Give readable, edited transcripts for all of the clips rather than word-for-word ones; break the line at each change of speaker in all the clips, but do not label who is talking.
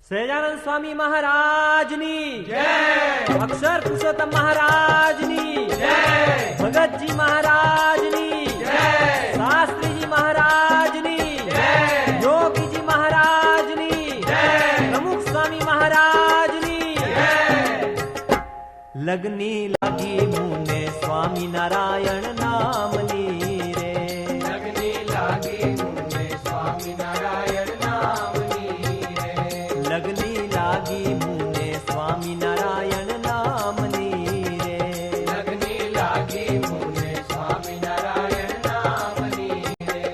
સહજાનંદ સ્વામી મહારાજની
જય,
અક્ષર પુરુષોત્તમ મહારાજની
જય,
ભગતજી મહારાજની
જય,
શાસ્ત્રીજી મહારાજની
જય,
યોગીજી મહારાજની
જય,
પ્રમુખ સ્વામી મહારાજની
જય.
લગની લાગી મુને સ્વામી નારાયણ નામની રે
લગની લાગી મુને સ્વામિનારાયણ નામની રે.
લગની લાગી મુને સ્વામી નારાયણ નામની રે
લગની લાગી મુને સ્વામિનારાયણ નામની રે.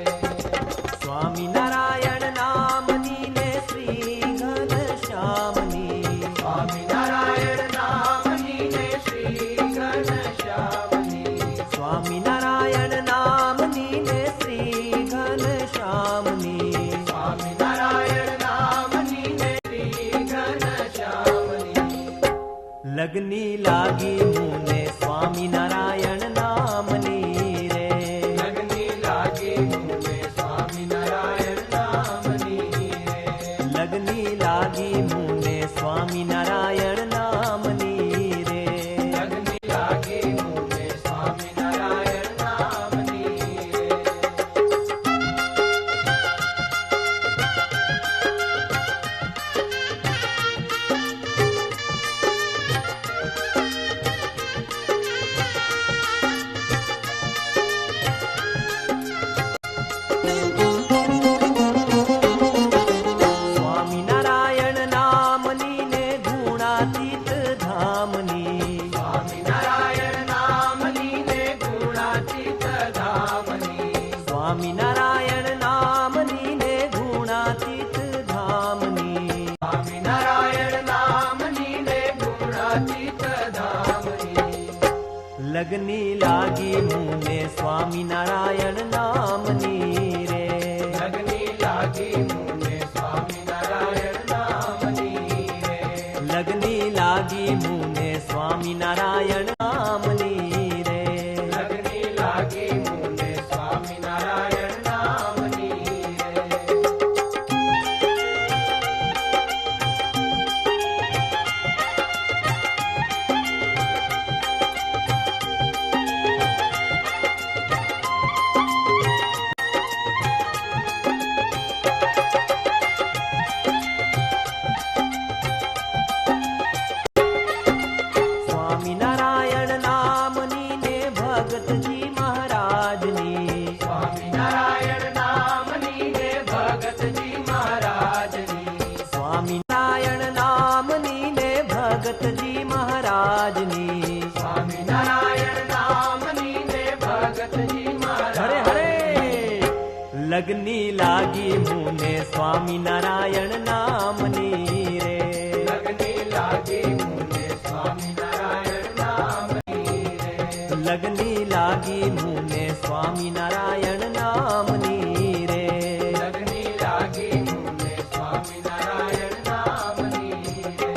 સ્વામી નારાયણ નામની ને શ્રી ઘનશ્યામની
સ્વામિનારાયણ નામની ને શ્રી ઘનશ્યામની.
સ્વામિનારાયણ નામની ને શ્રી ઘનશ્યામની
સ્વામિનારાયણ નામની ને શ્રી ઘનશ્યામની.
લગની લાગી મુને સ્વામિનારાયણ નામની રે
લગની લાગી મુને સ્વામિનારાયણ નામની રે.
લગની લાગી મુને સ્વામિનારાયણ નામની રે
લગની લાગી મુને સ્વામિનારાયણ નામની રે.
સ્વામિનારાયણ નામની ને ગુણાતીત ધામની
સ્વામિનારાયણ નામની ને ગુણાતીત ધામની.
સ્વામિનારાયણ નામની ને ગુણાતીત ધામની
સ્વામિનારાયણ નામની ને ગુણાતીત ધામની.
લગની લાગી મુને સ્વામિનારાયણ નામની રે
લગની લાગી મુને સ્વામિનારાયણ નામની રે.
લગની લાગી મુને સ્વામિનારાયણ નામની રે
લગની લાગી મુને સ્વામિનારાયણ નામની રે.
સ્વામિનારાયણ નામની ને ભગતજી મહારાજની
સ્વામિનારાયણ નામની ને ભગતજી મહારાજની.
સ્વામિનારાયણ નામની ને ભગતજી મહારાજની
સ્વામિનારાયણ નામની ને ભગતજી
હરે
મહારાજ.
હરે લગની લાગી મુને સ્વામિનારાયણ નામની રે
લગની લાગી મુને સ્વામિનારાયણ નામની રે.
લગની લાગી મુને સ્વામિનારાયણ નામની રે
લગની લાગી મુને સ્વામિનારાયણ નામની રે.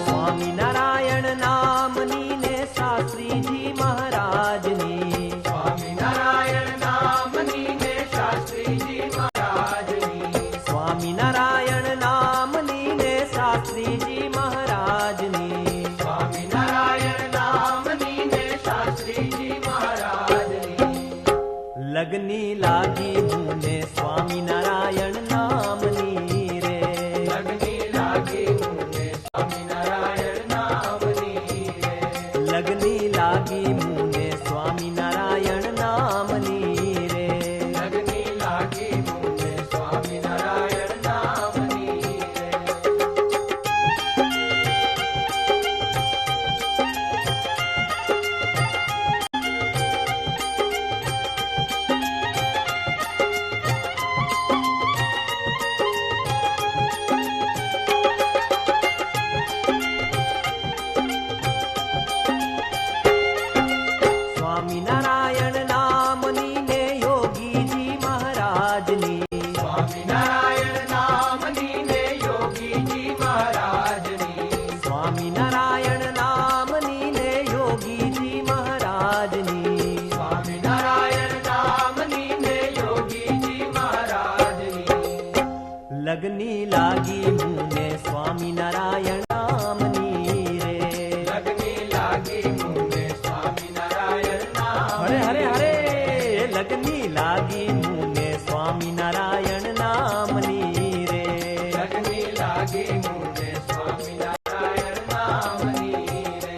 સ્વામિનારાયણ નામની ને શાસ્ત્રીજી મહારાજની
સ્વામિનારાયણ નામની ને શાસ્ત્રીજી મહારાજની.
સ્વામિનારાયણ નામની ને શાસ્ત્રીજી મહારાજની
સ્વામિનારાયણ નામની ને શાસ્ત્રીજી મહારાજની.
લગની લાગી મુને સ્વામિનારાયણ નામની રે
લગની લાગી મુને સ્વામિનારાયણ નામની રે.
લગની લાગી મુને સ્વામિનારાયણ નામની રે
લગની લાગી મુને સ્વામિનારાયણ નામની રે.
સ્વામિનારાયણ નામની ને યોગીજી મહારાજની લગની લાગી મુને સ્વામિનારાયણ નામની રે.
લગની લાગી મુને સ્વામિનારાયણ નામની રે.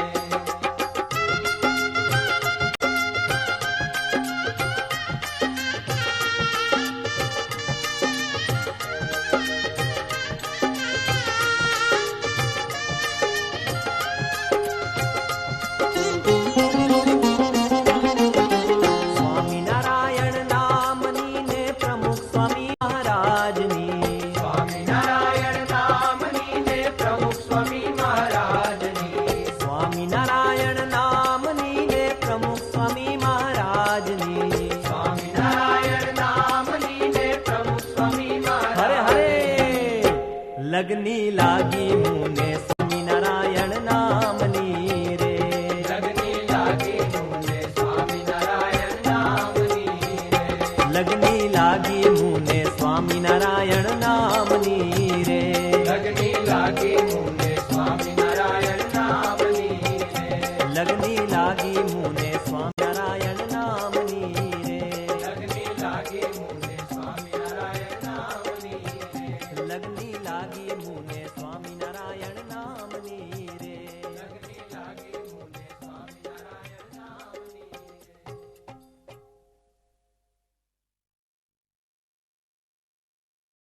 સ્વામિનારાયણ નામની ને પ્રમુખ સ્વામી મહારાજની.
સ્વામિનારાયણ નામની ને પ્રમુખ સ્વામી મહારાજની.
સ્વામિનારાયણ નામની ને પ્રમુખ સ્વામી મહારાજની.
સ્વામિનારાયણ નામની ને પ્રમુખ સ્વામી
હરે
મહારાજ.
હરે લગની લાગી